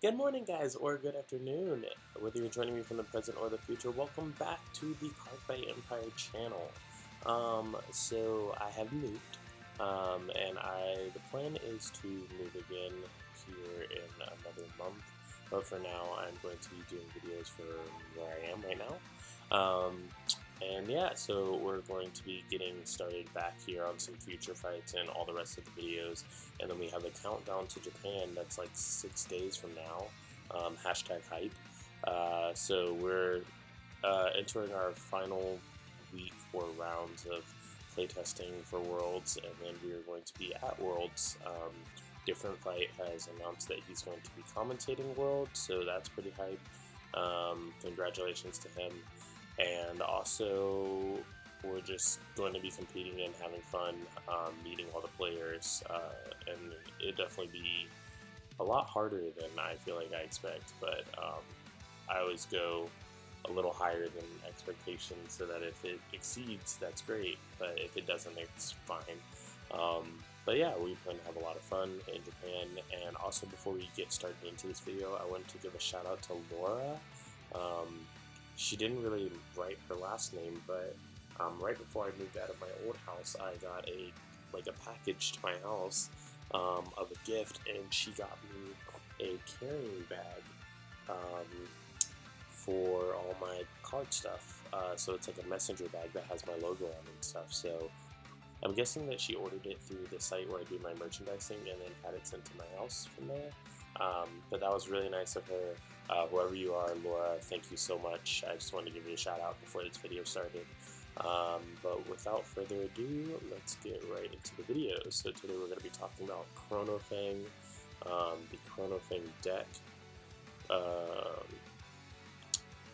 Good morning, guys, or good afternoon. Whether you're joining me from the present or the future, welcome back to the Cardfight Empire channel. So I have moved, and the plan is to move again here in another month. But for now, I'm going to be doing videos from where I am right now. And yeah, so we're going to be getting started back here on some FutureFights and all the rest of the videos. And then we have a countdown to Japan that's like 6 days from now, #hype. So we're entering our final week or rounds of playtesting for Worlds, and then we are going to be at Worlds. Different Fight has announced that he's going to be commentating Worlds, so that's pretty hype. Congratulations to him. And also, we're just going to be competing and having fun, meeting all the players, and it'll definitely be a lot harder than I feel like I expect, but I always go a little higher than expectations so that if it exceeds, that's great, but if it doesn't, it's fine. But yeah, we plan to have a lot of fun in Japan. And also, before we get started into this video, I wanted to give a shout out to Laura. She didn't really write her last name, but right before I moved out of my old house, I got a package to my house of a gift, and she got me a carrying bag for all my card stuff. So it's like a messenger bag that has my logo on and stuff. So I'm guessing that she ordered it through the site where I do my merchandising and then had it sent to my house from there. But that was really nice of her. Whoever you are, Laura, thank you so much. I just wanted to give you a shout out before this video started. But without further ado, let's get right into the video. So today we're going to be talking about Chronofang, the Chronofang deck.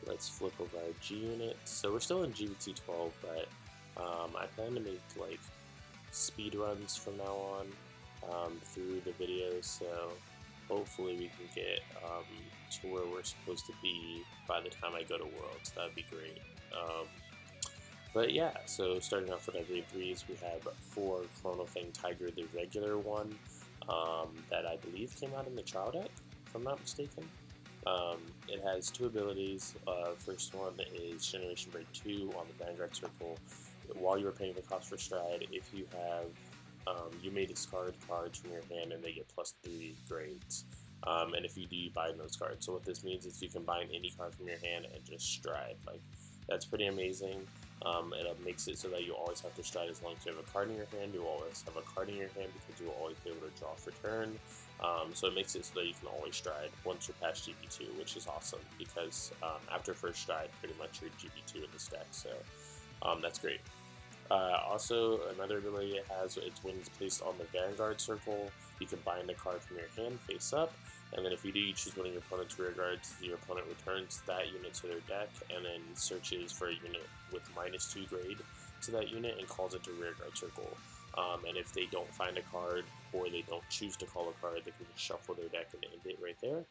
Let's flip over our G unit. So we're still in G-BT12, but I plan to make like speed runs from now on through the videos. So hopefully we can get to where we're supposed to be by the time I go to Worlds. That'd be great. But yeah, so starting off with our grade 3s, we have 4 Chronofang Tiger, the regular one, that I believe came out in the trial deck, if I'm not mistaken. It has 2 abilities. First one is Generation Break 2 on the Vanguard circle. While you are paying the cost for Stride, if you have you may discard cards from your hand and they get +3 grades. And if you do, you bind those cards. So what this means is you can bind any card from your hand and just stride. Like, that's pretty amazing. It makes it so that you always have to stride as long as you have a card in your hand. You always have a card in your hand because you will always be able to draw for turn. So it makes it so that you can always stride once you're past GB2, which is awesome because after first stride, pretty much you're GB2 in this deck. So that's great. Also, another ability it has, it's when it's placed on the Vanguard circle, you can bind a card from your hand face up, and then if you do, you choose one of your opponent's rear guards, your opponent returns that unit to their deck, and then searches for a unit with -2 grade to that unit and calls it to rear guard circle. And if they don't find a card, or they don't choose to call a card, they can just shuffle their deck and end it right there.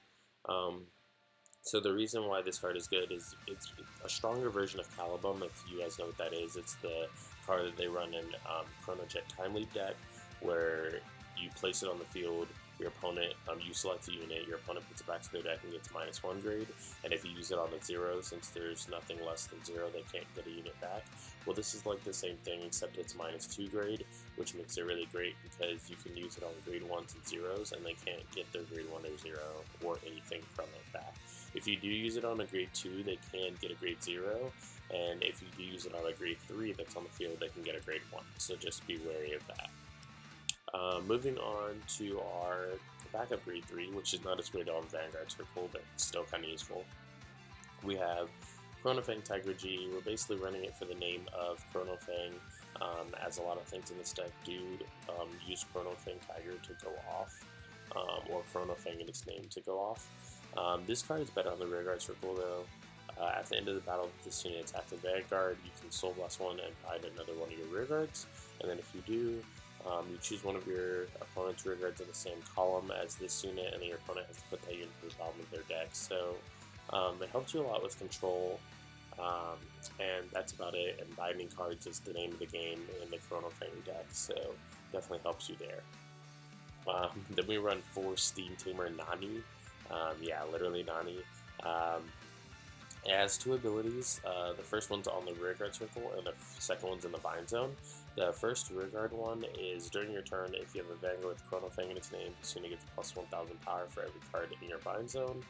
So the reason why this card is good is it's a stronger version of Calibum, if you guys know what that is. It's the card that they run in Chronojet Time Leap deck, where you place it on the field, your opponent, you select a unit, your opponent puts it back to their deck and gets -1 grade, and if you use it on a 0, since there's nothing less than 0, they can't get a unit back. Well, this is like the same thing, except it's -2 grade, which makes it really great because you can use it on grade 1s and 0s, and they can't get their grade 1 or 0 or anything from it back. If you do use it on a grade 2, they can get a grade 0, and if you do use it on a grade 3 that's on the field, they can get a grade 1, so just be wary of that. Moving on to our backup grade 3, which is not as great on Vanguard circle, but still kind of useful. We have Chronofang Tiger G. We're basically running it for the name of Chronofang, as a lot of things in this deck do use Chronofang Tiger to go off, or Chronofang in its name to go off. This card is better on the rear guard circle though. At the end of the battle, if this unit attacks the Vanguard, you can Soul Blast one and bind another one of your rear guards, and then if you do, you choose one of your opponent's rear guards in the same column as this unit, and then your opponent has to put that unit to the bottom of their deck. So it helps you a lot with control, and that's about it. And binding cards is the name of the game in the Chronofang deck, so definitely helps you there. Then we run 4 Steam Tamer Nani. Yeah, literally Nani. It has two abilities. The first one's on the rearguard circle, and the second one's in the bind zone. The first rearguard one is during your turn, if you have a Vanguard with Chronofang in its name, Suna gets plus 1000 power for every card in your bind zone.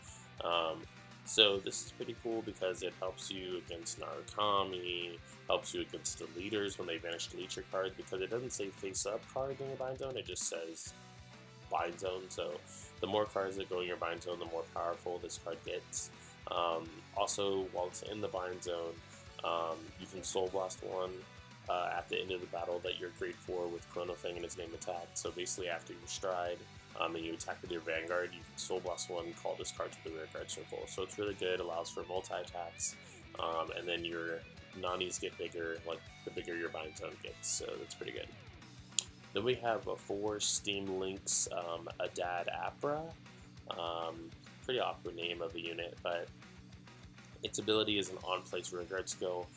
So this is pretty cool because it helps you against Narukami, helps you against the leaders when they vanish delete your card, because it doesn't say face up card in your bind zone, it just says bind zone. So the more cards that go in your bind zone, the more powerful this card gets. Also, while it's in the bind zone, you can Soul Blast one at the end of the battle that you're grade 4 with Chronofang and its name attack. So basically after your stride and you attack with your Vanguard, you can Soul Blast one, call this card to the rearguard circle. So it's really good, allows for multi-attacks, and then your Nanis get bigger, like the bigger your bind zone gets, so that's pretty good. Then we have 4 Steam Links Adad Apra. Pretty awkward name of the unit, but its ability is an on-place rearguard skill.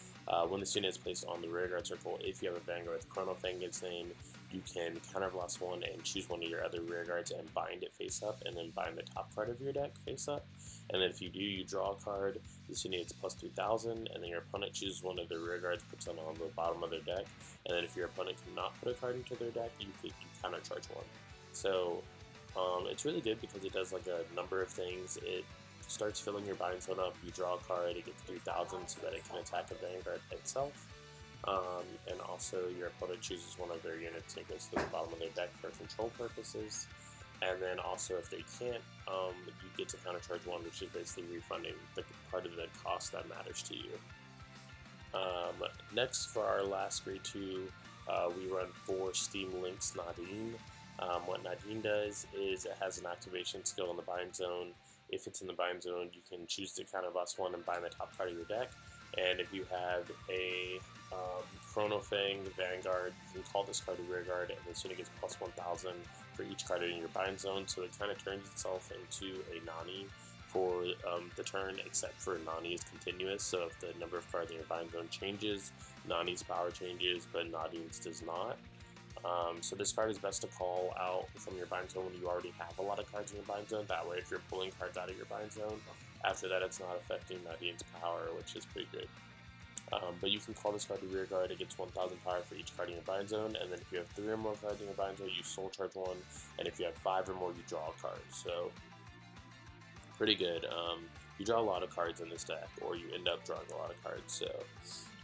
When this unit is placed on the rearguard circle, if you have a Vanguard with Chronofang in its name, you can counterblast one and choose one of your other rearguards and bind it face up, and then bind the top card of your deck face up. And then if you do, you draw a card. This unit is plus 3000, and then your opponent chooses one of their rearguards, puts it on the bottom of their deck, and then if your opponent cannot put a card into their deck, you counter charge one. So it's really good because it does like a number of things. It starts filling your bind zone up, you draw a card, it gets 3000 so that it can attack a Vanguard itself. And also your opponent chooses one of their units and goes to the bottom of their deck for control purposes. And then also if they can't, you get to counter charge one, which is basically refunding the part of the cost that matters to you. Next, for our last grade 2, we run 4 Steam Links Nadine. What Nadine does is it has an activation skill in the bind zone. If it's in the bind zone, you can choose to counterblast one and bind the top card of your deck. And if you have a Chronofang Vanguard, you can call this card a rearguard, and this unit gets plus 1000 for each card in your bind zone. So it kind of turns itself into a Nani for the turn, except for Nani is continuous. So if the number of cards in your bind zone changes, Nani's power changes, but Nadine's does not. So this card is best to call out from your bind zone when you already have a lot of cards in your bind zone. That way, if you're pulling cards out of your bind zone, after that it's not affecting Nadine's power, which is pretty good. But you can call this card a rearguard. It gets 1000 power for each card in your bind zone, and then if you have 3 or more cards in your bind zone, you soul charge one, and if you have 5 or more, you draw a card. So pretty good. You draw a lot of cards in this deck, or you end up drawing a lot of cards. So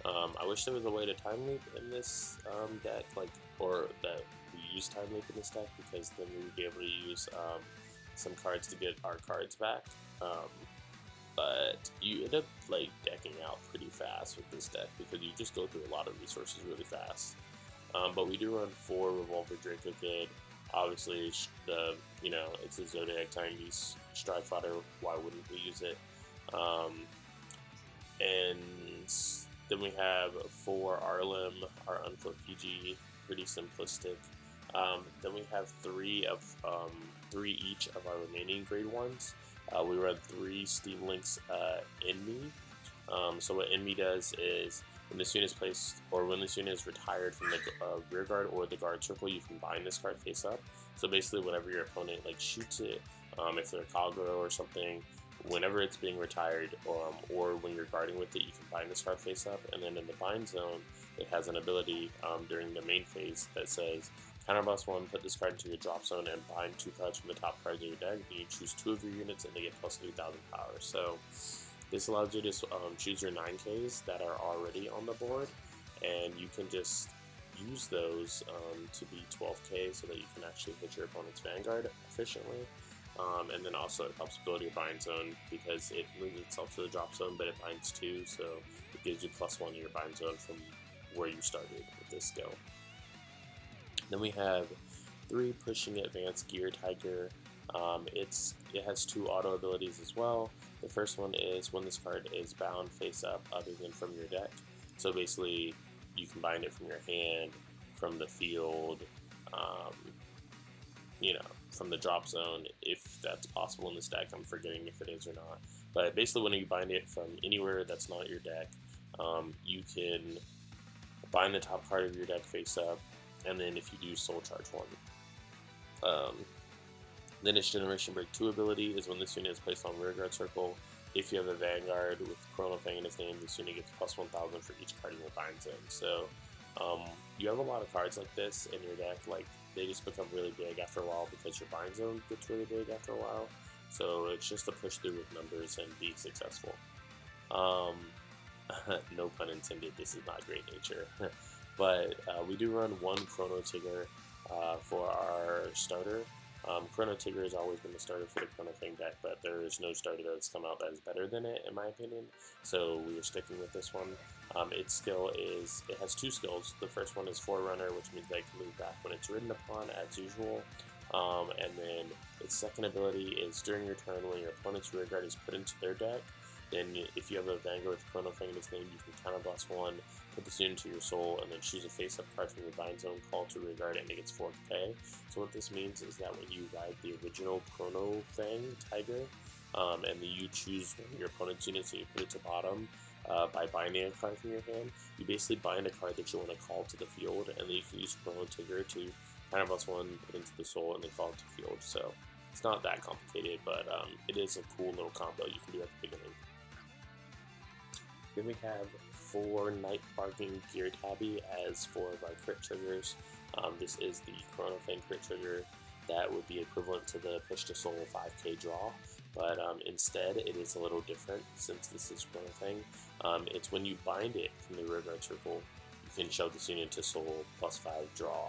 I wish there was a way to time loop in this deck, or that we use time loop in this deck, because then we would be able to use some cards to get our cards back. But you end up decking out pretty fast with this deck because you just go through a lot of resources really fast. But we do run 4 Revolver Draco Kid. Obviously, it's a Zodiac Timepiece Stride Fighter. Why wouldn't we use it? And then we have 4 Arlim, our Unflip PG, pretty simplistic. Then we have 3 each of our remaining grade 1s. We run 3 Steam Links Enemy. So what Enemy does is when this unit is placed, or when this unit is retired from the rear guard or the guard circle, you can bind this card face up. So basically, whenever your opponent shoots it, if they're a Kagura or something, whenever it's being retired, or when you're guarding with it, you can bind this card face up. And then in the bind zone, it has an ability during the main phase that says, counterblast one, put this card into your drop zone, and bind 2 cards from the top cards of your deck. And you choose 2 of your units, and they get plus 3000 power. So this allows you to choose your 9Ks that are already on the board, and you can just use those to be 12K so that you can actually hit your opponent's Vanguard efficiently. And then also it helps build your bind zone because it moves itself to the drop zone, but it binds 2, so it gives you plus 1 in your bind zone from where you started with this skill. Then we have 3 Pushing Advanced Gear Tiger. It has 2 auto abilities as well. The first one is when this card is bound face up other than from your deck. So basically, you can bind it from your hand, from the field, from the drop zone, if that's possible in this deck. I'm forgetting if it is or not. But basically, when you bind it from anywhere that's not your deck, you can bind the top card of your deck face up, and then if you do, soul charge one. Then its Generation Break 2 ability is when this unit is placed on rearguard circle. If you have a Vanguard with Chronofang in his name, this unit gets plus 1000 for each card in your bind zone. So you have a lot of cards like this in your deck. Like, they just become really big after a while because your bind zone gets really big after a while. So it's just to push through with numbers and be successful. No pun intended, this is not great nature. But we do run one Chrono Tigger for our starter. Chrono Tigger has always been the starter for the Chronofang deck, but there is no starter that's come out that is better than it, in my opinion. So we are sticking with this one. Its skill is, it has two skills. The first one is Forerunner, which means that it can move back when it's ridden upon as usual. And then its second ability is during your turn when your opponent's rearguard is put into their deck. Then if you have a Vanguard with Chronofang in his name, you can counterblast one, put this into your soul, and then choose a face-up card from your bind zone, call to rearguard, and it gets 4k. So what this means is that when you ride the original Chronofang Tiger, and then you choose one of your opponent's units and you put it to bottom, by binding a card from your hand, you basically bind a card that you want to call to the field, and then you can use Chrono Tigger to counterblast one, put into the soul, and then call it to field. So it's not that complicated, but it is a cool little combo you can do at the beginning. Then we have 4 Night Barking Gear Tabby as 4 of our crit triggers. This is the Chronofang crit trigger that would be equivalent to the Push to Soul 5k draw, but instead it is a little different since this is Chronofang. It's when you bind it from the rearguard circle, you can shove this unit to Soul +5 draw.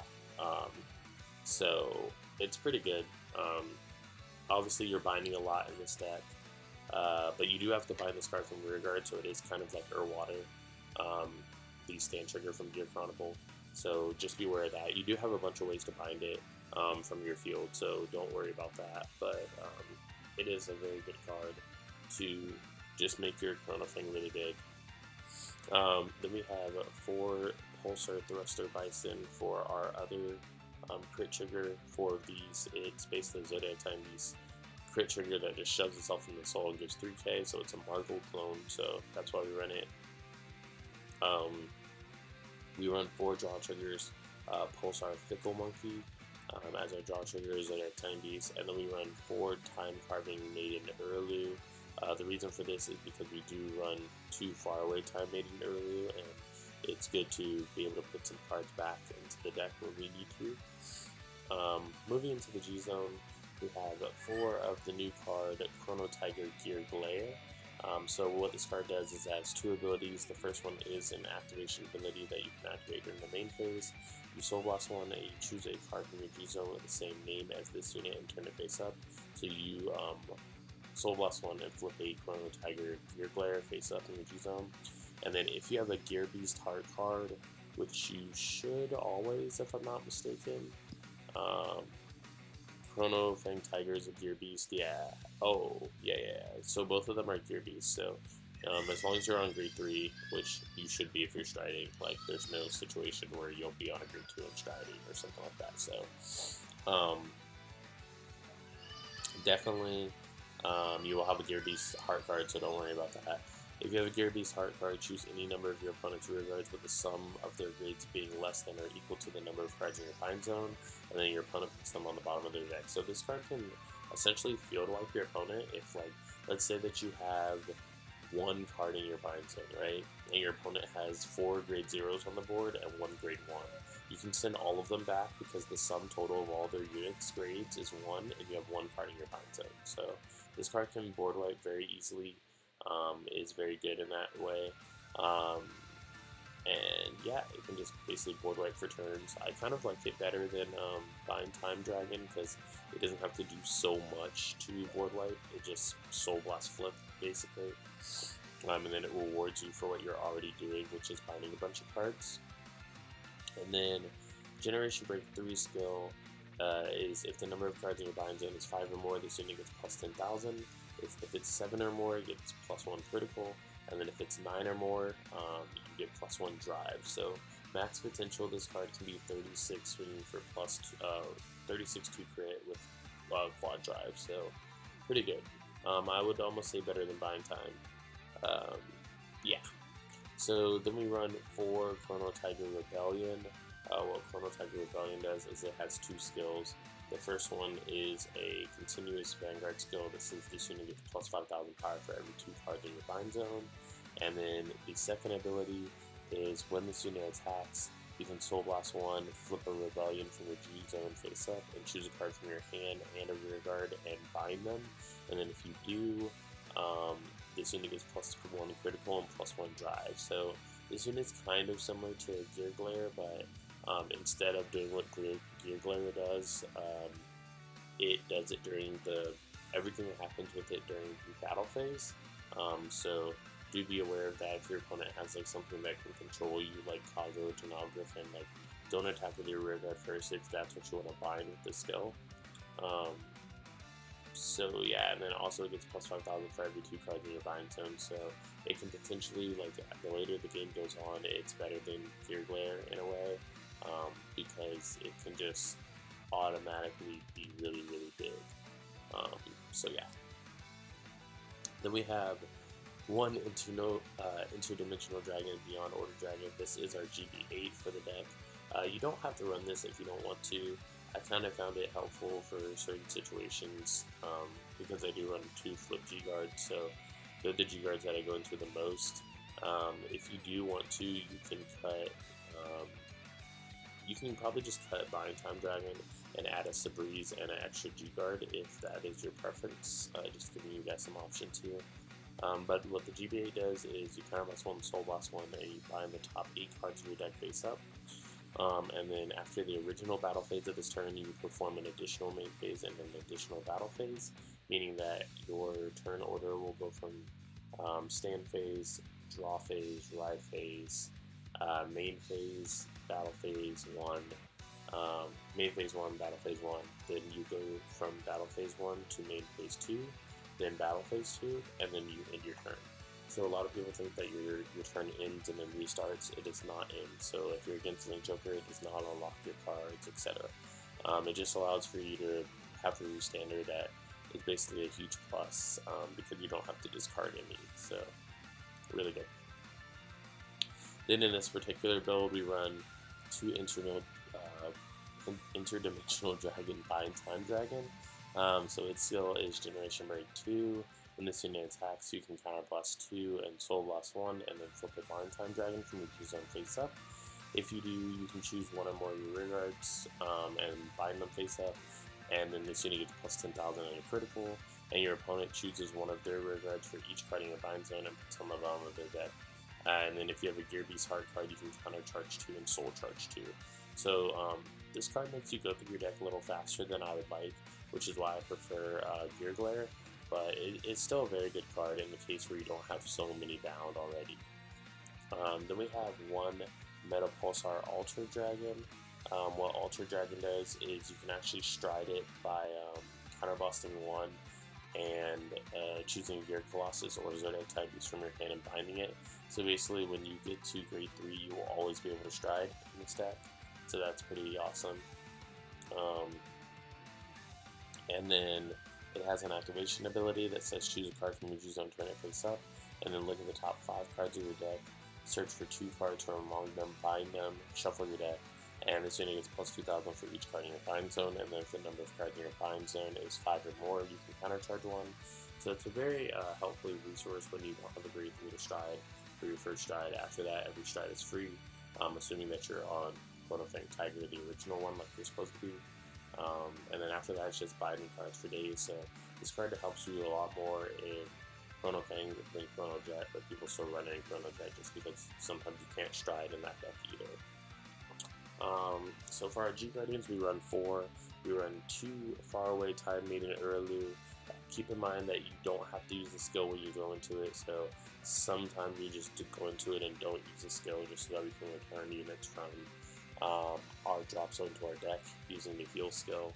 So it's pretty good. Obviously you're binding a lot in this deck. But you do have to bind this card from rearguard, so it is kind of like Urwater, the stand trigger from Gear Chronicle. So just be aware of that. You do have a bunch of ways to bind it from your field, so don't worry about that. But it is a very good card to just make your Chronofang really big. Then we have 4 Pulsar Thruster Bison for our other crit trigger. 4 of these, it's basically Zodiac Timepiece crit trigger that just shoves itself in the soul and gives 3k, so it's a Marvel clone, so that's why we run it. We run 4 draw triggers, Pulsar Fickle Monkey as our draw triggers and our Timepiece, and then we run 4 Time Carving Maiden Urlu. The reason for this is because we do run 2 Faraway Time Maiden Urlu, and it's good to be able to put some cards back into the deck when we need to. Moving into the G Zone, we have 4 of the new card, Chrono Tiger Gear Glare. So what this card does is it has 2 abilities. The first one is an activation ability that you can activate during the main phase. You Soul Blast one and you choose a card from your G-Zone with the same name as this unit and turn it face up. So you Soul Blast one and flip a Chrono Tiger Gear Glare face up in your G-Zone. And then if you have a Gear Beast Heart card, which you should always, if I'm not mistaken, Chronofang Tiger is a Gear Beast, yeah. Oh, yeah. So both of them are Gear Beasts, so as long as you're on grade 3, which you should be if you're striding, like there's no situation where you'll be on a grade 2 and striding or something like that, so definitely you will have a Gear Beast Heart card, so don't worry about that. If you have a Gear Beast Heart card, choose any number of your opponent's rearguards with the sum of their grades being less than or equal to the number of cards in your bind zone, and then your opponent puts them on the bottom of their deck. So this card can essentially field wipe your opponent if, like, let's say that you have 1 card in your bind zone, right? And your opponent has 4 grade 0s on the board and 1 grade 1. You can send all of them back because the sum total of all their units' grades is 1, and you have 1 card in your bind zone. So this card can board wipe very easily. Is very good in that way, and yeah, it can just basically board wipe for turns. I kind of like it better than Bind Time Dragon because it doesn't have to do so much to board wipe. It just Soul Blast flip basically, and then it rewards you for what you're already doing, which is binding a bunch of cards. And then Generation Break 3 skill is if the number of cards in your bind zone is 5 or more, this unit gets plus 10,000. If it's 7 or more, it gets plus 1 critical, and then if it's 9 or more, you get plus 1 drive. So max potential, this card can be 36 swinging for plus 36 2 crit with quad drive. So pretty good. I would almost say better than Bind Time. Yeah. So then we run 4 Chrono Tiger Rebellion. What Chrono Tiger Rebellion does is it has 2 skills. The first one is a continuous Vanguard skill that says this unit gets plus 5,000 power for every 2 cards in your bind zone. And then the second ability is when this unit attacks, you can Soul Blast 1, flip a Rebellion from your G zone face up, and choose a card from your hand and a rear guard and bind them. And then if you do, this unit gets plus 1 critical and plus 1 drive. So this unit's kind of similar to Gear Glare, but instead of doing what Gear Glare does, it does it during everything that happens with it during the battle phase. So do be aware of that if your opponent has like something that can control you, like Kago or Janalgrif, and like don't attack with your rear guard first if that's what you want to bind with the skill. So yeah, and then also it gets plus 5,000 for every 2 cards in your bind zone, so it can potentially, like, the later the game goes on, it's better than Gear Glare in a way, because it can just automatically be really, really big. So yeah. Then we have one interdimensional dragon beyond Order Dragon. This is our GB8 for the deck. You don't have to run this if you don't want to. I kind of found it helpful for certain situations because I do run 2 flip G-guards, so they're the G-guards that I go into the most. If you do want to, you can cut, you can probably just cut Bind Time Dragon and add a Sabreeze and an extra G-guard if that is your preference, just giving you guys some options here. But what the GB8 does is you kind of must 1 Soul Blast 1 and you bind the top 8 cards of your deck face up. And then after the original battle phase of this turn, you perform an additional main phase and an additional battle phase, meaning that your turn order will go from stand phase, draw phase, ride phase, main phase, battle phase 1, main phase 1, battle phase 1, then you go from battle phase 1 to main phase 2, then battle phase 2, and then you end your turn. So a lot of people think that your turn ends and then restarts. It does not end. So if you're against Link Joker, it does not unlock your cards, etc. It just allows for you to have a restander that is basically a huge plus because you don't have to discard any. So really good. Then in this particular build, we run 2 interdimensional dragon Bind Time Dragon. So its skill is Generation Break 2. When this unit attacks, you can Counter Blast 2 and Soul Blast 1, and then flip a Bind Time Dragon from your G-Zone face up. If you do, you can choose one or more of your rear guards and bind them face up, and then this unit gets plus 10,000 on your critical, and your opponent chooses one of their rear guards for each card in your bind zone and puts on the bottom of their deck. And then if you have a Gear Beast Heart card, you can Counter Charge 2 and Soul Charge 2. So this card makes you go through your deck a little faster than I would like, which is why I prefer Gear Glare. But it's still a very good card in the case where you don't have so many bound already. Then we have one Meta Pulsar Alter Dragon. What Alter Dragon does is you can actually stride it by counterblasting 1 and choosing Gear Colossus or Zodiac Type Beast from your hand and binding it. So basically when you get to grade 3, you will always be able to stride in this deck. So that's pretty awesome. And then it has an activation ability that says choose a card from your G-Zone, turn it face up, and then look at the top 5 cards of your deck, search for 2 cards from among them, bind them, shuffle your deck, and this unit gets plus 2,000 for each card in your bind zone, and then if the number of cards in your bind zone is 5 or more, you can countercharge 1. So it's a very helpful resource when you don't have a grade 3 to stride for your first stride. After that, every stride is free, assuming that you're on Chronofang Tiger, the original one, like you're supposed to be. And then after that, it's just binding cards for days. So this card helps you a lot more in Chronofang than Chrono Jet, but people still run in Chrono Jet just because sometimes you can't stride in that deck either. So for our G Guardians, we run 4. We run 2 Faraway Time Maiden Urulu. Keep in mind that you don't have to use the skill when you go into it, so sometimes you just go into it and don't use the skill just so that we can return units from our drop zone to our deck using the heal skill.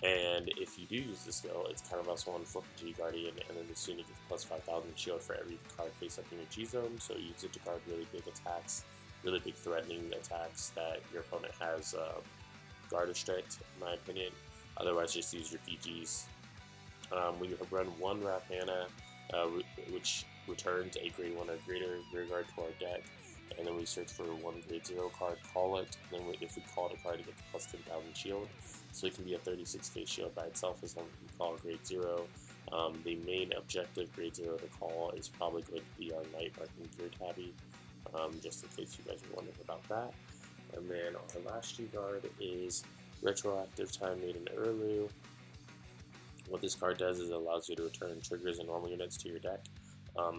And if you do use the skill, it's kind of us one flip G Guardian, and then this unit gets plus 5,000 shield for every card face up in your G zone, so use it to guard really big attacks, really big threatening attacks that your opponent has guard restrict, in my opinion. Otherwise, just use your PGs. We run 1 Rapana, which returns a grade 1 or greater rear guard to our deck. and then we search for one grade 0 card, call it, and then if we call it a card, it gets plus 10,000 shield. So it can be a 36k shield by itself as long as we call grade 0. The main objective grade 0 to call is probably going to be our Night Marking Gear Tabby, just in case you guys are wondering about that. And then our last G-Guard is Retroactive Time Made in Urlu. What this card does is it allows you to return triggers and normal units to your deck.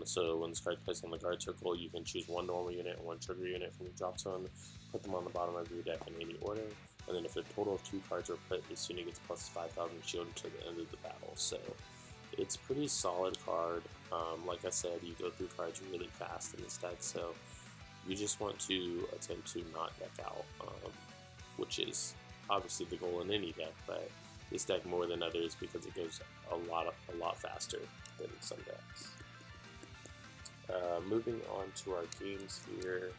So when this card is placed on the guard circle, you can choose one normal unit and one trigger unit from your drop zone, put them on the bottom of your deck in any order, and then if a total of 2 cards are put, this unit gets plus 5,000 shield until the end of the battle. So it's pretty solid card. Like I said, you go through cards really fast in this deck, so you just want to attempt to not deck out, which is obviously the goal in any deck, but this deck more than others because it goes a lot faster than some decks. Moving on to our games here,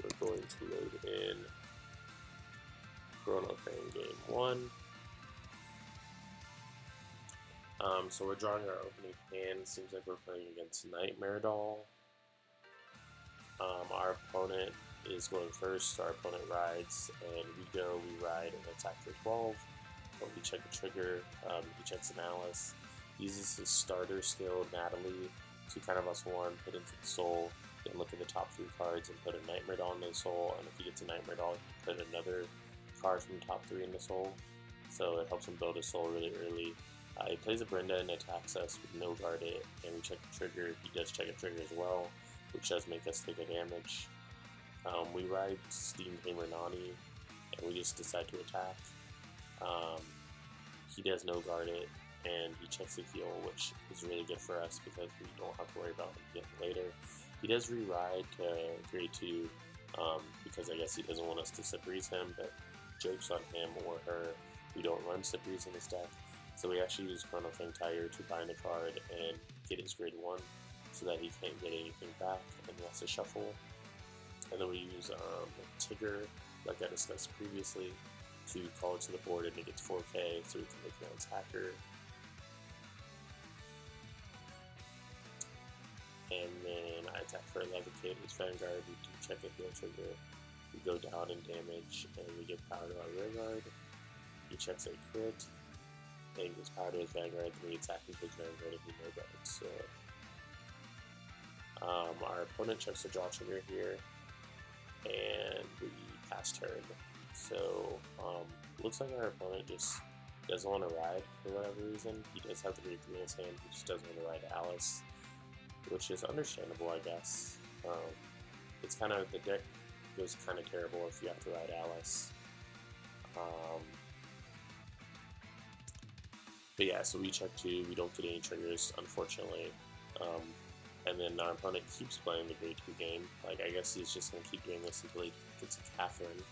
we're going to load in Chronofang Game 1. So we're drawing our opening hand. Seems like we're playing against Nightmare Doll. Our opponent is going first, our opponent rides, and we ride and attack for 12. When we check a trigger, he checks an Alice, uses his starter skill, Natalie, to kind of us one, put into the soul, then look at the top 3 cards and put a Nightmare Doll in the soul, and if he gets a Nightmare Doll, he put another card from the top 3 in the soul, so it helps him build his soul really early. He plays a Brenda and attacks us with no guard it, and we check a trigger. He does check a trigger as well, which does make us take a damage. We ride Steam Tamer Nani, and we just decide to attack. He does no guard it, and he checks a heal, which is really good for us because we don't have to worry about him getting later. He does re-ride to grade 2, because I guess he doesn't want us to Sip-Breeze him, but jokes on him or her, we don't run Sip-Breeze in his deck. So we actually use Chronofang Tire to bind a card and get his grade 1 so that he can't get anything back and he has to shuffle. And then we use Tigger, like I discussed previously, to call it to the board and it gets 4k so we can make it its hacker. And then I attack for 11k with Vanguard, we do check a heal trigger, we go down in damage, and we give power to our rear guard. He checks a crit, and he gives power to his Vanguard, and we attack and take Vanguard if he no guards. So, our opponent checks a draw trigger here, and we pass turn. So, looks like our opponent just doesn't want to ride for whatever reason. He does have the grade 3 in his hand, he just doesn't want to ride Alice, which is understandable, I guess. It's kind of, the deck goes kind of terrible if you have to ride Alice. But yeah, so we check 2, we don't get any triggers, unfortunately. And then our opponent keeps playing the grade 2 game. Like, I guess he's just going to keep doing this until he gets a Catherine.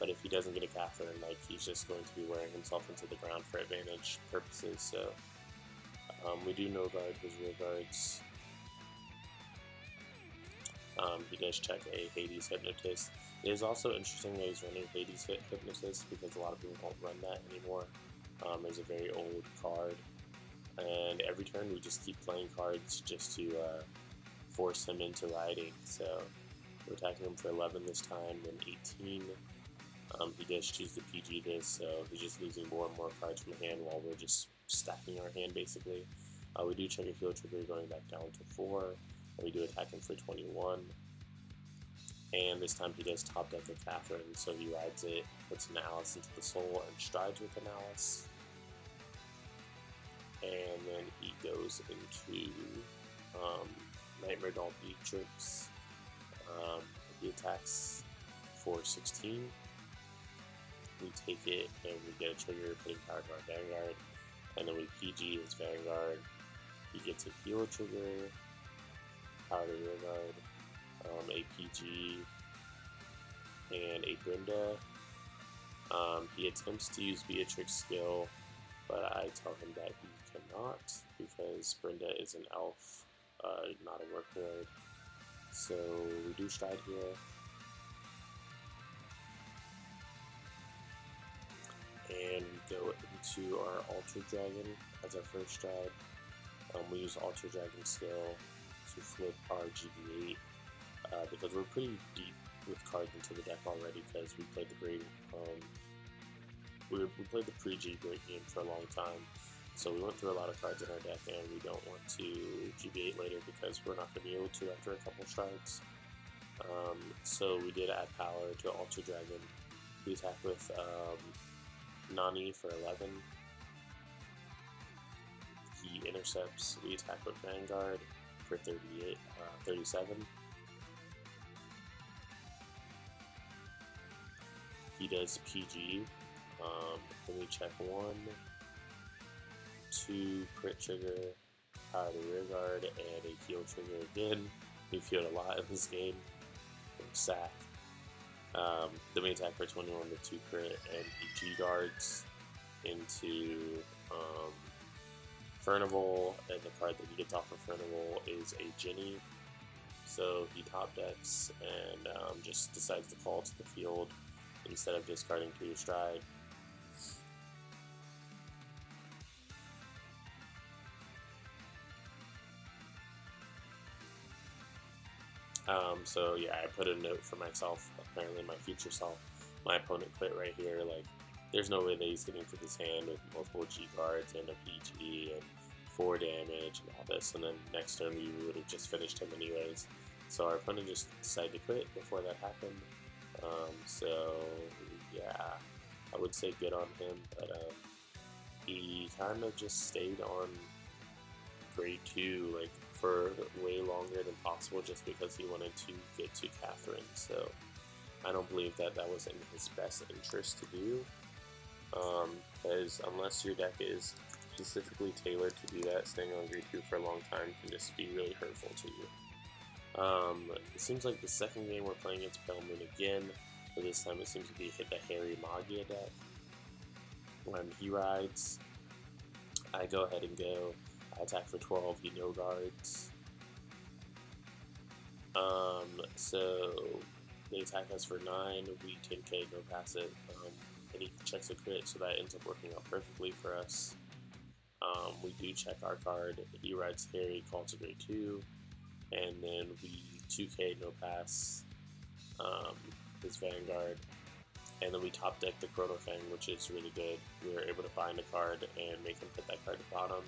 But if he doesn't get a Catherine, like, he's just going to be wearing himself into the ground for advantage purposes. So we do no guard his rear guards. He does check a Hades Hypnotist. It is also interesting that he's running Hades Hypnotist because a lot of people don't run that anymore. It's a very old card, and every turn we just keep playing cards just to force him into riding. So we're attacking him for 11 this time, then 18. He does choose to PG this, so he's just losing more and more cards from hand while we're just stacking our hand basically. We do check a heal trigger going back down to 4, and we do attack him for 21. And this time he does top deck a Catherine, so he rides it, puts an Alice into the soul, and strides with an Alice. And then he goes into Nightmare Doll Beatrix. He attacks for 16. We take it and we get a trigger, putting power to our Vanguard. And then we PG his Vanguard. He gets a heal trigger, power to rear guard, a PG, and a Brenda. He attempts to use Beatrix skill, but I tell him that he cannot because Brenda is an elf, not a work ward. So we do stride here. And we go into our Ultra Dragon as our first stride. We use Ultra Dragon skill to flip our GD8 because we're pretty deep with cards into the deck already because we played the great we played the pre-G great game for a long time, so we went through a lot of cards in our deck, and we don't want to GB8 later because we're not going to be able to after a couple strides. So we did add power to Alter Dragon. We attack with Nani for 11. He intercepts. We attack with Vanguard for 37. He does PG. Then we check 1, 2 crit trigger, power the rear guard, and a heal trigger again. We've healed a lot in this game. Sack. Then we attack for 21 with 2 crit, and he G-guards into Furnival, and the card that he gets off of Furnival is a Ginny. So he top decks and just decides to call to the field instead of discarding to your stride. So yeah, I put a note for myself, apparently my future self. My opponent quit right here, like, there's no way that he's getting to this hand with multiple G guards and a PG and 4 damage and all this, and then next turn we would have just finished him anyways. So our opponent just decided to quit before that happened. So yeah, I would say good on him, but he kind of just stayed on grade 2 like for way longer than possible just because he wanted to get to Catherine. So I don't believe that that was in his best interest to do, because unless your deck is specifically tailored to do that, staying on grade 2 for a long time can just be really hurtful to you. It seems like the second game we're playing against Pale Moon again, but this time it seems to be hit the Harry Magia deck. When he rides, I go ahead and go. I attack for 12, he no guards. So they attack us for 9, we 10k, no passive, and he checks a crit, so that ends up working out perfectly for us. We do check our card, he rides Harry, call to grade 2, and then we 2k, no pass, his Vanguard, and then we top deck the Chronofang, which is really good. We were able to find a card and make him put that card to bottom,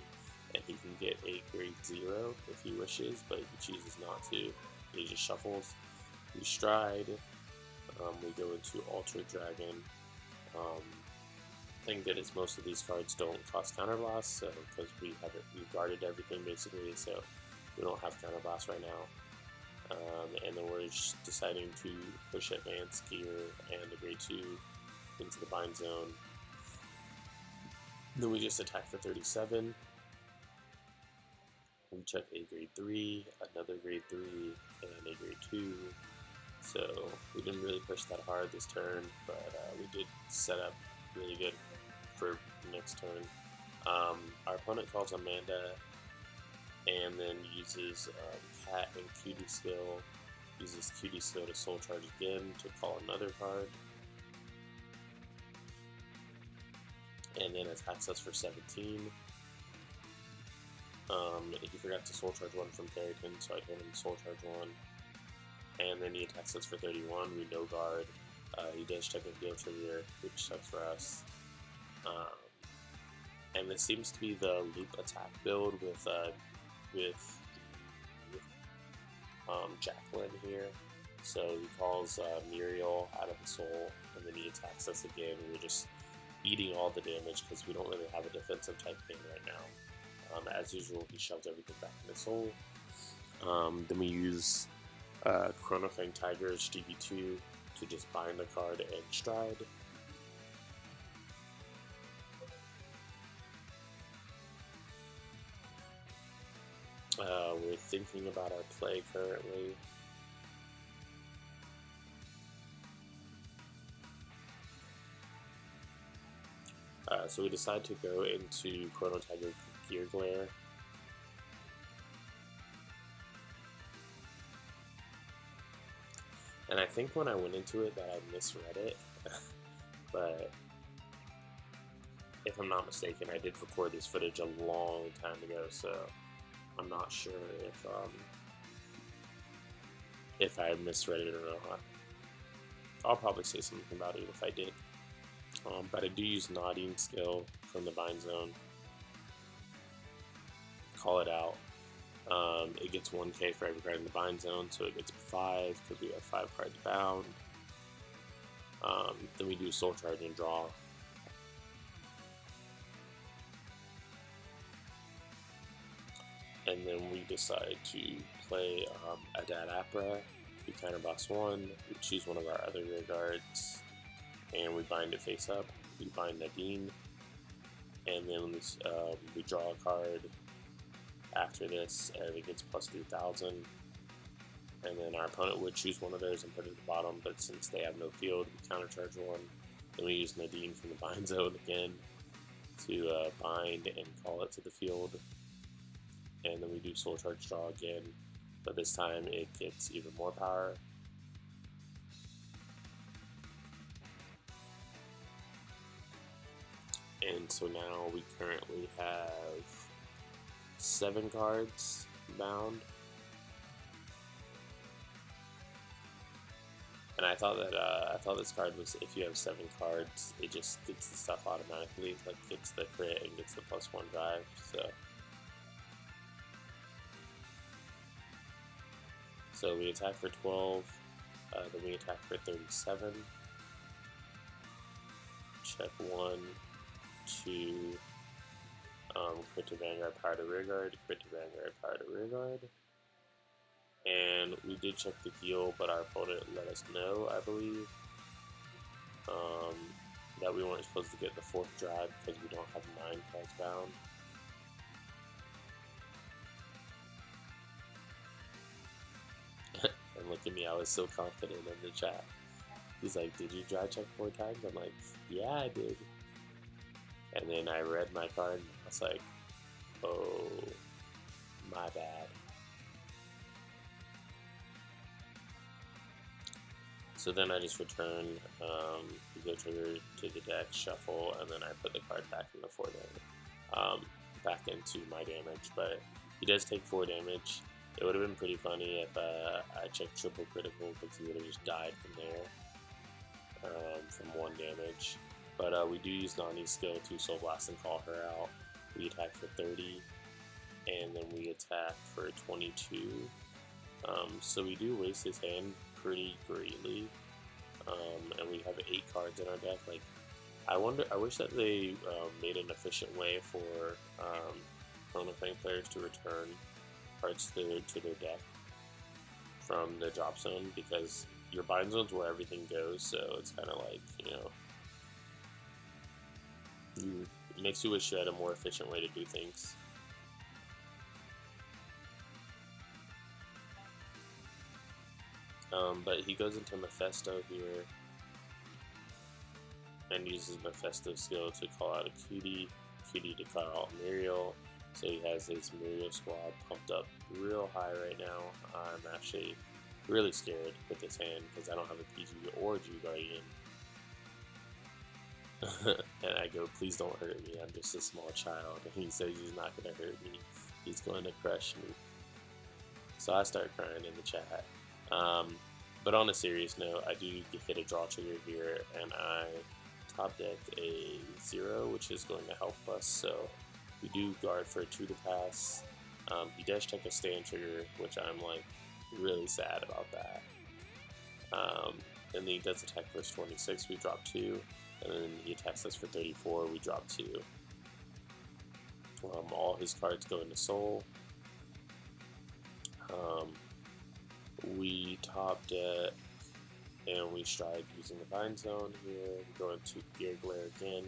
and he can get a grade 0 if he wishes, but he chooses not to. He just shuffles. We stride. We go into Alter Dragon. Thing good is most of these cards don't cost counterblast, so because we've guarded everything basically, so we don't have counterblast right now. And then we're just deciding to push Advanced Gear and the grade 2 into the bind zone. Then we just attack for 37. We check a grade 3, another grade 3, and a grade 2. So we didn't really push that hard this turn, but we did set up really good for next turn. Our opponent calls Amanda and then uses Cat and Cutie Skill. Uses Cutie Skill to Soul Charge again to call another card. And then attacks us for 17. He forgot to Soul Charge 1 from Carrington, so I told him to Soul Charge 1. And then he attacks us for 31, we no guard. He does check a heal trigger, which sucks for us. And this seems to be the loop attack build with Jacqueline here. So he calls Muriel out of the soul, and then he attacks us again. We're just eating all the damage because we don't really have a defensive type thing right now. As usual, he shoves everything back in the soul. Then we use Chronofang Tiger's G-BT12 to just bind the card and stride. We're thinking about our play currently. So we decide to go into Chrono Tiger Gear Glare. And I think when I went into it that I misread it, but if I'm not mistaken, I did record this footage a long time ago, so I'm not sure if if I misread it or not. I'll probably say something about it if I did. But I do use nodding skill from the bind zone. Call it out. It gets 1k for every card in the bind zone, so it gets 5 because we have 5 cards bound. Then we do soul charge and draw. And then we decide to play Adad Apra. We counter boss 1, we choose one of our other rear guards, and we bind it face up. We bind Nadine, and then we draw a card after this, and it gets plus 3,000. And then our opponent would choose one of those and put it at the bottom, but since they have no field, we countercharge 1. Then we use Nadine from the bind zone again to bind and call it to the field. And then we do soul charge draw again, but this time it gets even more power. And so now we currently have 7 cards bound. And I thought this card was, if you have 7 cards, it just gets the stuff automatically, like gets the crit and gets the +1 drive. So we attack for 12, then we attack for 37. Check 1, 2, crit to Vanguard, power to rearguard, crit to Vanguard, power to rearguard. And we did check the heal, but our opponent let us know, I believe, that we weren't supposed to get the 4th drive because we don't have 9 cards bound. And look at me, I was so confident in the chat. He's like, did you dry check 4 times? I'm like, yeah, I did. And then I read my card and I was like, oh, my bad. So then I just return the go trigger to the deck, shuffle, and then I put the card back in the 4 damage, back into my damage. But he does take 4 damage. It would have been pretty funny if I checked triple critical because he would have just died from there, from 1 damage. But we do use Nani's skill to Soul Blast and call her out. We attack for 30, and then we attack for 22. So we do waste his hand pretty greatly, and we have 8 cards in our deck. Like, I wish that they made an efficient way for Chronofang players to return cards to their deck from the drop zone, because your bind zone's where everything goes, so it's kind of like, you know, it makes you wish you had a more efficient way to do things. But he goes into Mephisto here and uses Mephisto's skill to call out a Cutie to call out Muriel. So he has his Muriel squad pumped up real high right now. I'm actually really scared with this hand because I don't have a PG or G Guardian. And I go, please don't hurt me, I'm just a small child. And he says he's not going to hurt me, he's going to crush me. So I start crying in the chat. But on a serious note, I do hit a draw trigger here, and I top deck a 0, which is going to help us. So we do guard for a 2 to pass. He does check a stand trigger, which I'm like really sad about that. And then he does attack for 26, we drop 2. And then he attacks us for 34, we drop 2. All his cards go into Soul. We top deck and we stride using the bind zone here. We go into Gear Glare again.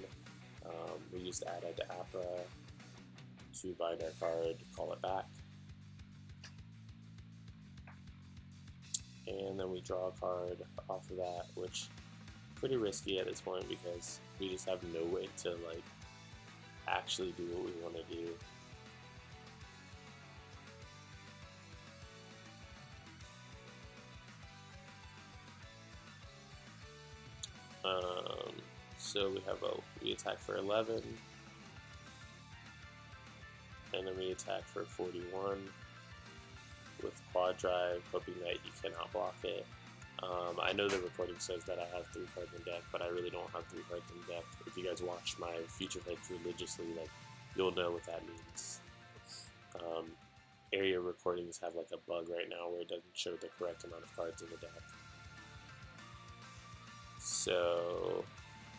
We used Adad Apra to bind our card, call it back. And then we draw a card off of that, which is pretty risky at this point because we just have no way to like actually do what we want to do. So we attack for 11, and then we attack for 41, with quad drive, hoping that he cannot block it. I know the recording says that I have 3 cards in deck, but I really don't have 3 cards in deck. If you guys watch my FutureFight religiously, like, you'll know what that means. Area recordings have like a bug right now where it doesn't show the correct amount of cards in the deck. So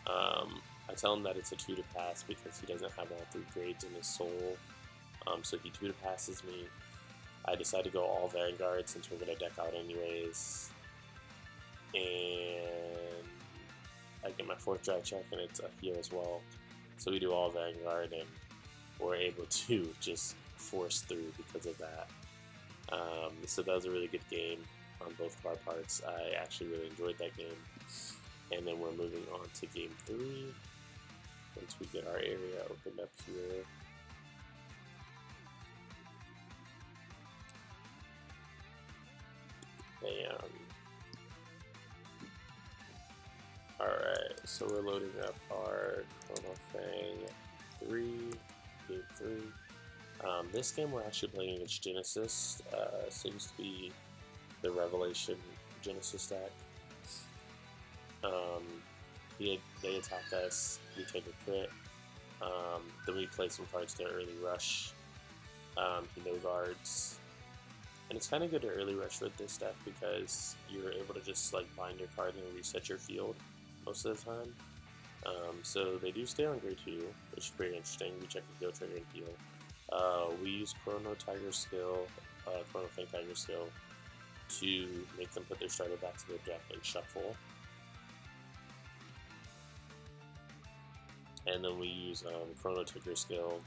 I tell him that it's a 2 to pass because he doesn't have all 3 grades in his soul. So he 2 to passes me. I decide to go all Vanguard since we're going to deck out anyways. And I get my 4th dry check and it's a heal as well. So we do all Vanguard and we're able to just force through because of that. So that was a really good game on both of our parts. I actually really enjoyed that game. And then we're moving on to game 3. Once we get our area opened up here. Alright, so we're loading up our Chronofang 3, game 3. This game we're actually playing against Genesis. Seems to be the Revelation Genesis deck. They attack us, we take a crit, then we play some cards to early rush. He no guards. And it's kind of good to early rush with this deck because you're able to just like bind your card and reset your field most of the time. So they do stay on grade 2, which is pretty interesting. We check the go trigger and heal. We use Chrono Tiger skill, Chronofang Tiger skill, to make them put their starter back to their deck and shuffle. And then we use Chrono Tiger skill,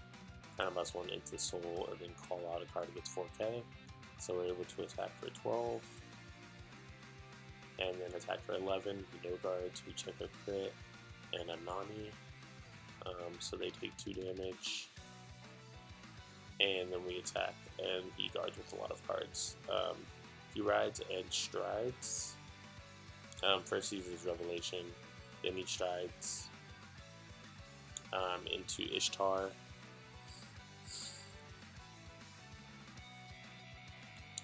kind of plus 1 into soul, and then call out a card that gets 4k. So we're able to attack for 12, and then attack for 11. We no guards, we check a crit, and a Nani. So they take 2 damage. And then we attack, and he guards with a lot of cards. He rides and strides. First he uses Revelation, then he strides into Ishtar.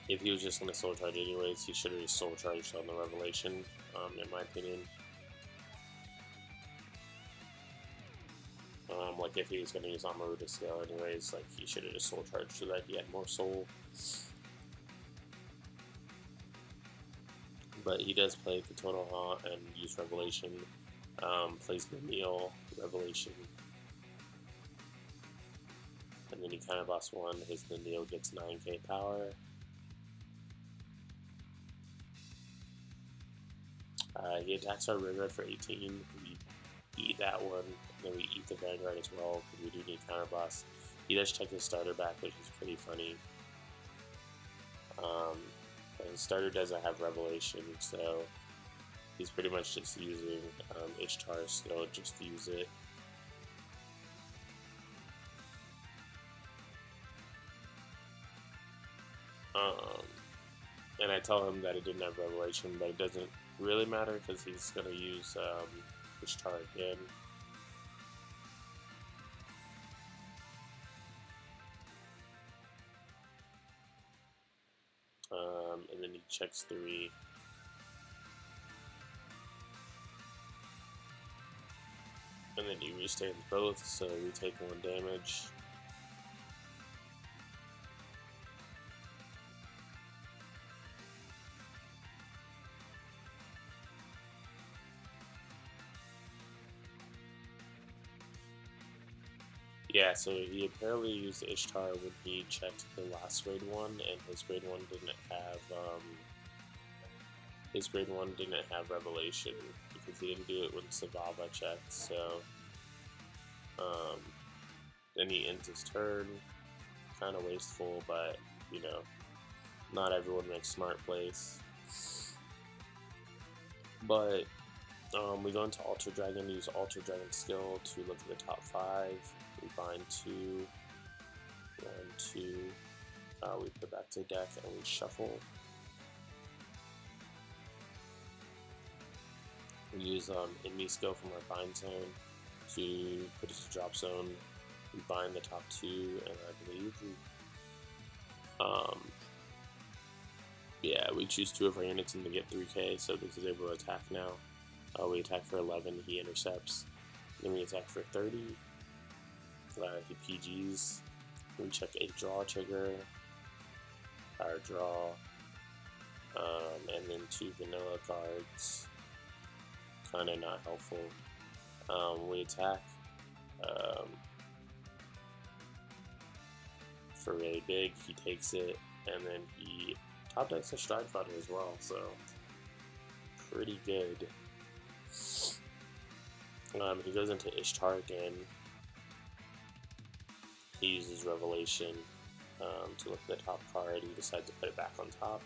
If he was just going to soul charge anyways, he should have just soul charged on the Revelation, in my opinion. Like if he was going to use Amaruta skill anyways, like he should have just soul charged so that he had more soul. But he does play Kotonoha and use Revelation. Plays Menial, Revelation. And then he kind of lost 1, his Menial gets 9k power. He attacks our Vanguard for 18. We eat that one, and then we eat the Vanguard as well because we do need counterblast. He does check his starter back, which is pretty funny. His starter doesn't have Revelation, so he's pretty much just using Ishtar's skill just to use it. And I tell him that it didn't have Revelation, but it doesn't really matter because he's going to use Ishtar again. And then he checks 3. And then he restands both, so we take 1 damage. Yeah, so he apparently used Ishtar when he checked the last grade 1, and his grade 1 didn't have Revelation because he didn't do it when Savava checked. So then he ends his turn. Kind of wasteful, but you know, not everyone makes smart plays. But we go into Alter Dragon, use Alter Dragon skill to look at the top 5. We bind 2, 1, 2. We put back to the deck and we shuffle. We use enemy skill from our bind zone to put it to drop zone. We bind the top 2, and I believe we Yeah, we choose 2 of our units and we get 3k, so this is able to attack now. We attack for 11, he intercepts. Then we attack for 30. He PGs. We check a draw trigger, our draw, and then 2 vanilla cards. Kinda not helpful. We attack for really big, he takes it, and then he top decks a Stride Fighter as well, so pretty good. He goes into Ishtar again. He uses Revelation to look at the top card. He decides to put it back on top.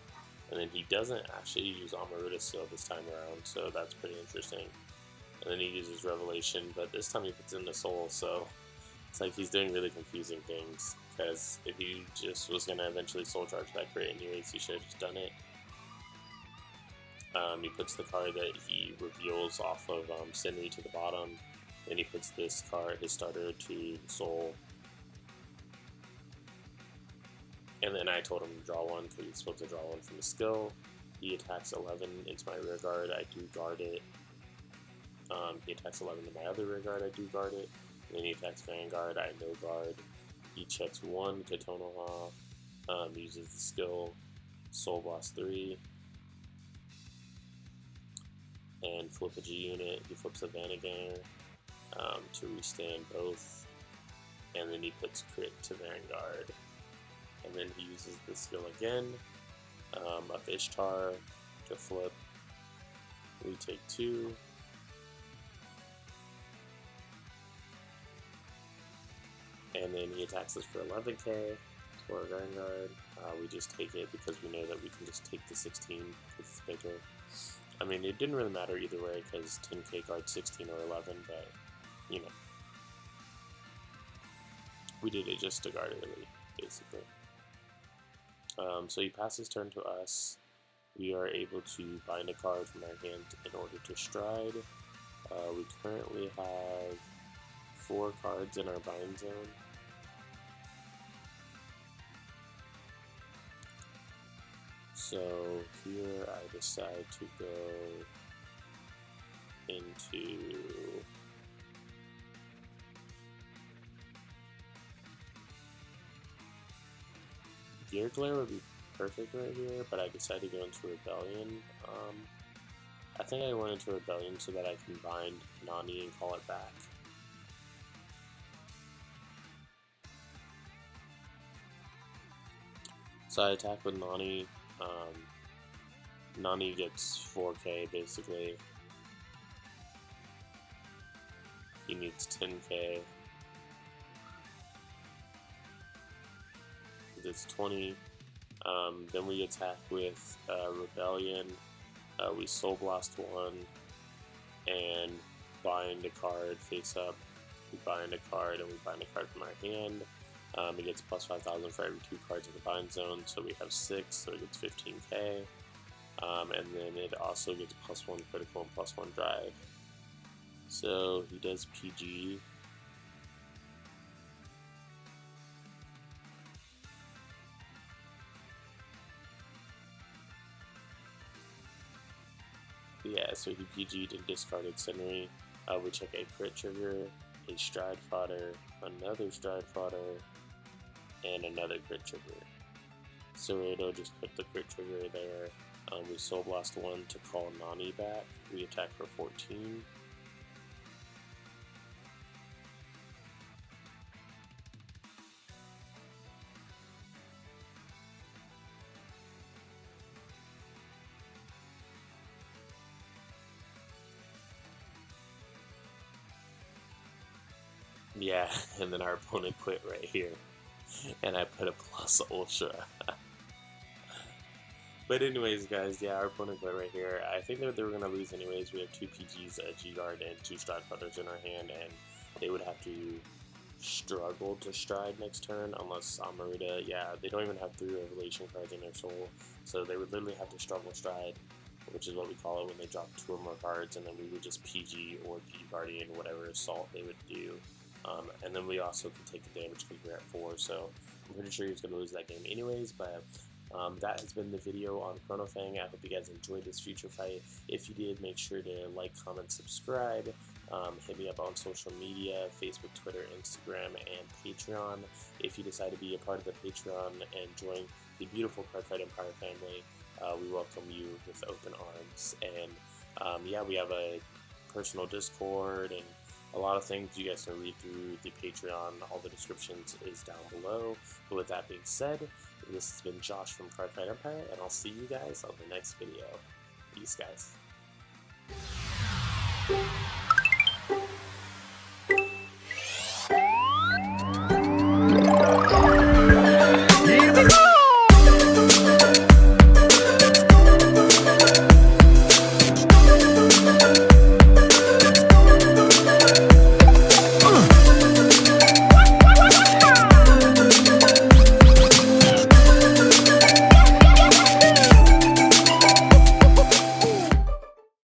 And then he doesn't actually use Amaruta Seal this time around, so that's pretty interesting. And then he uses Revelation, but this time he puts in the Soul, so it's like he's doing really confusing things. Because if he just was going to eventually Soul Charge that crit anyways, he should have just done it. He puts the card that he reveals off of Sindri to the bottom. Then he puts this card, his starter, to Soul. And then I told him to draw 1 because he's supposed to draw 1 from the skill. He attacks 11 into my rear guard, I do guard it. He attacks 11 to my other rear guard, I do guard it. And then he attacks Vanguard, I no guard. He checks 1 Katonoha, uses the skill, Soul Blast 3. And flip a G unit. He flips a Vanguard to restand both, and then he puts crit to Vanguard. And then he uses the skill again of Ishtar to flip. We take 2. And then he attacks us for 11k for a Vanguard. We just take it because we know that we can just take the 16 because it's bigger. I mean, it didn't really matter either way because 10k guard 16 or 11, but, you know. We did it just to guard early, basically. So he passes turn to us. We are able to bind a card from our hand in order to stride. We currently have 4 cards in our bind zone. So here I decide to go into Gear Glare would be perfect right here, but I decided to go into Rebellion. I think I went into Rebellion so that I can bind Nani and call it back. So I attack with Nani. Nani gets 4k basically. He needs 10k. It's 20. Then we attack with Rebellion. We Soul Blast 1 and bind a card face up. We bind a card and we bind a card from our hand. It gets plus 5,000 for every 2 cards in the bind zone, so we have 6, so it gets 15k. And then it also gets plus 1 critical and plus 1 drive. So he does PG. Yeah, so he PG'd and discarded Sindri. We check a crit trigger, a Stride Fodder, another Stride Fodder, and another crit trigger. Cerrado just put the crit trigger there. We Soul Blast 1 to call Nani back. We attack for 14. Yeah, and then our opponent quit right here. And I put a plus ultra. But anyways, guys, yeah, our opponent quit right here. I think that they were going to lose anyways. We have 2 PGs, a G-Guard, and 2 Stride Fodders in our hand, and they would have to struggle to stride next turn unless Amaruta, yeah, they don't even have 3 Revelation cards in their soul, so they would literally have to struggle stride, which is what we call it when they drop 2 or more cards, and then we would just PG or G-Guardian, whatever assault they would do. And then we also can take the damage because we're at 4, so I'm pretty sure he's going to lose that game anyways, but That has been the video on Chronofang. I hope you guys enjoyed this future fight. If you did, make sure to like, comment, subscribe. Hit me up on social media, Facebook, Twitter, Instagram, and Patreon. If you decide to be a part of the Patreon and join the beautiful Cardfight Empire family, we welcome you with open arms. And yeah, we have a personal Discord and a lot of things you guys can read through the Patreon. All the descriptions is down below. But with that being said, this has been Josh from Cardfight Empire, and I'll see you guys on the next video. Peace, guys.